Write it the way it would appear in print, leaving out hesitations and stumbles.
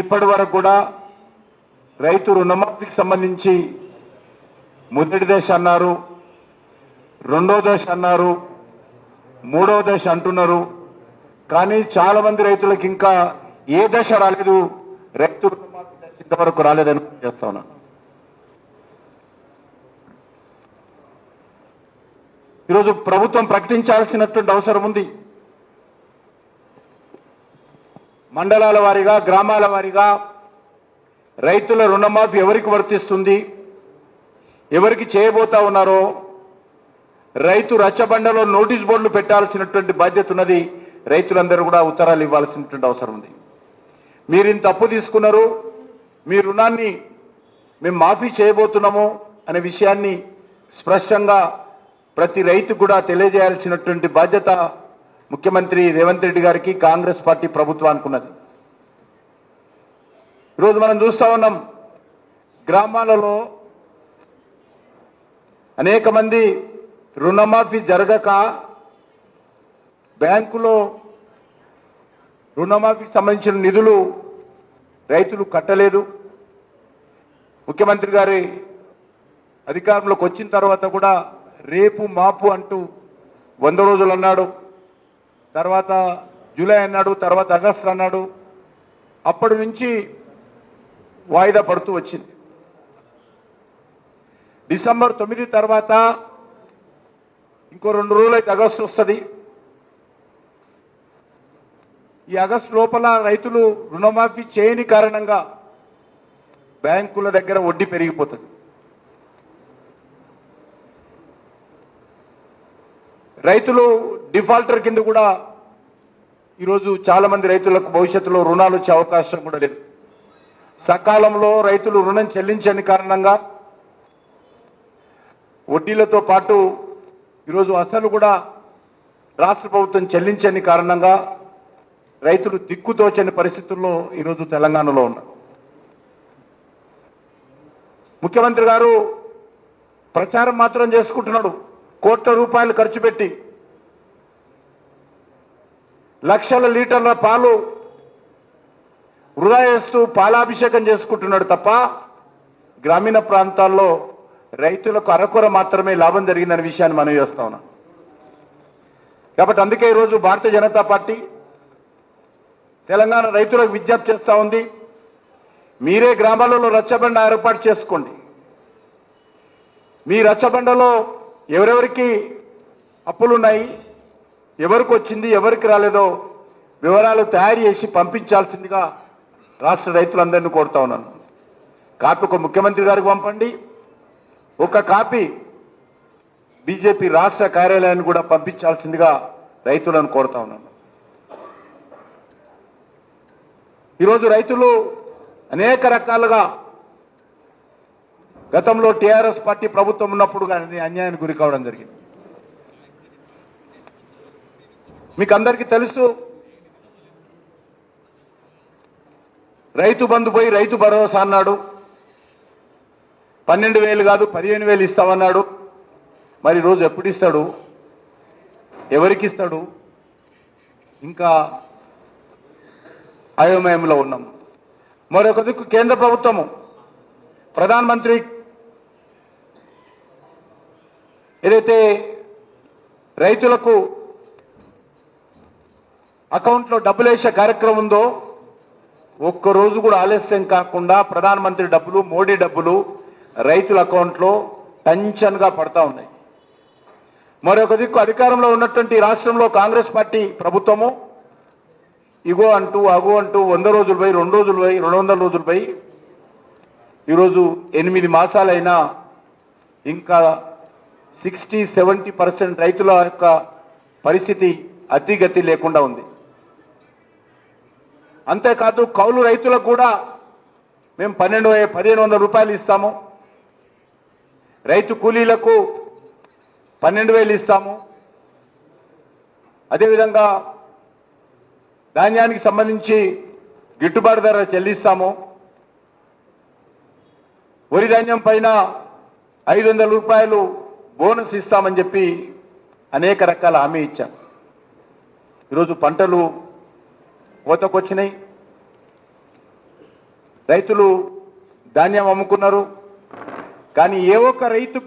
ఇప్పటి వరకు కూడా రైతు రుణమాఫీకి సంబంధించి మొదటి దశ అన్నారు, రెండో దశ అన్నారు, మూడో దశ అంటున్నారు. కానీ చాలా మంది రైతులకు ఇంకా ఏ దశ రాలేదు, రైతు రుణమాఫీ దశ ఇంతవరకు రాలేదని చేస్తా ఉన్నాను. ఈరోజు ప్రభుత్వం ప్రకటించాల్సినటువంటి అవసరం ఉంది. మండలాల వారీగా, గ్రామాల వారీగా రైతుల రుణమాఫీ ఎవరికి వర్తిస్తుంది, ఎవరికి చేయబోతా ఉన్నారో రైతు రచ్చబండలో నోటీస్ బోర్డులు పెట్టాల్సినటువంటి బాధ్యత ఉన్నది. రైతులందరూ కూడా ఉత్తరాలు ఇవ్వాల్సినటువంటి అవసరం ఉంది. మీరు ఇంత అప్పు తీసుకున్నారు, మీ రుణాన్ని మేము మాఫీ చేయబోతున్నాము అనే విషయాన్ని స్పష్టంగా ప్రతి రైతు కూడా తెలియజేయాల్సినటువంటి బాధ్యత ముఖ్యమంత్రి రేవంత్ రెడ్డి గారికి, కాంగ్రెస్ పార్టీ ప్రభుత్వానికి ఉన్నది. ఈరోజు మనం చూస్తా ఉన్నాం, గ్రామాలలో అనేక మంది రుణమాఫీ జరగక బ్యాంకులో రుణమాఫీకి సంబంధించిన నిధులు రైతులు కట్టలేదు. ముఖ్యమంత్రి గారి అధికారంలోకి వచ్చిన తర్వాత కూడా రేపు మాపు అంటూ 100 రోజులు అన్నాడు, తర్వాత జూలై అన్నాడు, తర్వాత ఆగస్టు అన్నాడు. అప్పటి నుంచి వాయిదా పడుతూ వచ్చింది. డిసెంబర్ 9 తర్వాత ఇంకో 2 రోజులు అయితే ఆగస్టు వస్తుంది. ఈ ఆగస్టు లోపల రైతులు రుణమాఫీ చేయని కారణంగా బ్యాంకుల దగ్గర వడ్డీ పెరిగిపోతుంది. రైతులు డిఫాల్టర్ కింద కూడా ఈరోజు చాలా మంది రైతులకు భవిష్యత్తులో రుణాలు వచ్చే అవకాశం కూడా లేదు. సకాలంలో రైతులు రుణం చెల్లించని కారణంగా వడ్డీలతో పాటు ఈరోజు అసలు కూడా రాష్ట్ర ప్రభుత్వం చెల్లించని కారణంగా రైతులు దిక్కుతోచని పరిస్థితుల్లో ఈరోజు తెలంగాణలో ఉన్నారు. ముఖ్యమంత్రి గారు ప్రచారం మాత్రం చేసుకుంటున్నాడు. కోట్ల రూపాయలు ఖర్చు పెట్టి లక్షల లీటర్ల పాలు వృధా చేస్తూ పాలాభిషేకం చేసుకుంటున్నాడు తప్ప గ్రామీణ ప్రాంతాల్లో రైతులకు అరకొర మాత్రమే లాభం జరిగిందనే విషయాన్ని మనం చేస్తా ఉన్నాం. కాబట్టి అందుకే ఈరోజు భారతీయ జనతా పార్టీ తెలంగాణ రైతులకు విజ్ఞప్తి చేస్తా ఉంది. మీరే గ్రామాలలో రచ్చబండ ఏర్పాటు చేసుకోండి. మీ రచ్చబండలో ఎవరెవరికి అప్పులున్నాయి, ఎవరికి వచ్చింది, ఎవరికి రాలేదో వివరాలు తయారు చేసి పంపించాల్సిందిగా రాష్ట్ర రైతులందరినీ కోరుతా ఉన్నాను. కాపీ ఒక ముఖ్యమంత్రి గారికి పంపండి, ఒక కాపీ బీజేపీ రాష్ట్ర కార్యాలయాన్ని కూడా పంపించాల్సిందిగా రైతులను కోరుతా ఉన్నాను. ఈరోజు రైతులు అనేక రకాలుగా గతంలో టీఆర్ఎస్ పార్టీ ప్రభుత్వం ఉన్నప్పుడు కానీ అన్యాయానికి గురి కావడం జరిగింది. మీకు అందరికీ తెలుసు, రైతు బంధు పోయి రైతు భరోసా అన్నాడు. 12,000 కాదు 15,000 ఇస్తామన్నాడు. మరి రోజు ఎప్పుడు ఇస్తాడు, ఎవరికి ఇస్తాడు? ఇంకా అయోమయంలో ఉన్నాం. మరొక దిక్కు కేంద్ర ప్రభుత్వము ప్రధానమంత్రి ఏదైతే రైతులకు అకౌంట్లో డబ్బులు వేసే కార్యక్రమం ఉందో ఒక్కరోజు కూడా ఆలస్యం కాకుండా ప్రధానమంత్రి డబ్బులు, మోడీ డబ్బులు రైతుల అకౌంట్లో టెన్షన్గా పడతా ఉన్నాయి. మరొక దిక్కు అధికారంలో ఉన్నటువంటి రాష్ట్రంలో కాంగ్రెస్ పార్టీ ప్రభుత్వము ఇగో అంటూ అగో అంటూ 100 రోజులు పోయి 2 రోజులు పోయి 200 రోజులు పోయి ఈరోజు 8 మాసాలైనా ఇంకా 60-70% రైతుల యొక్క పరిస్థితి అతిగతి లేకుండా ఉంది. అంతేకాదు కౌలు రైతులకు కూడా మేము 1,500 రూపాయలు ఇస్తాము, రైతు కూలీలకు 12,000 ఇస్తాము, అదేవిధంగా ధాన్యానికి సంబంధించి గిట్టుబాటు ధర చెల్లిస్తాము, వరి ధాన్యం పైన 500 రూపాయలు బోనస్ ఇస్తామని చెప్పి అనేక రకాల హామీ ఇచ్చాం. ఈరోజు పంటలు కోతకొచ్చినాయి. రైతులు ధాన్యం అమ్ముకున్నారు. కానీ ఏ ఒక్క రైతుకు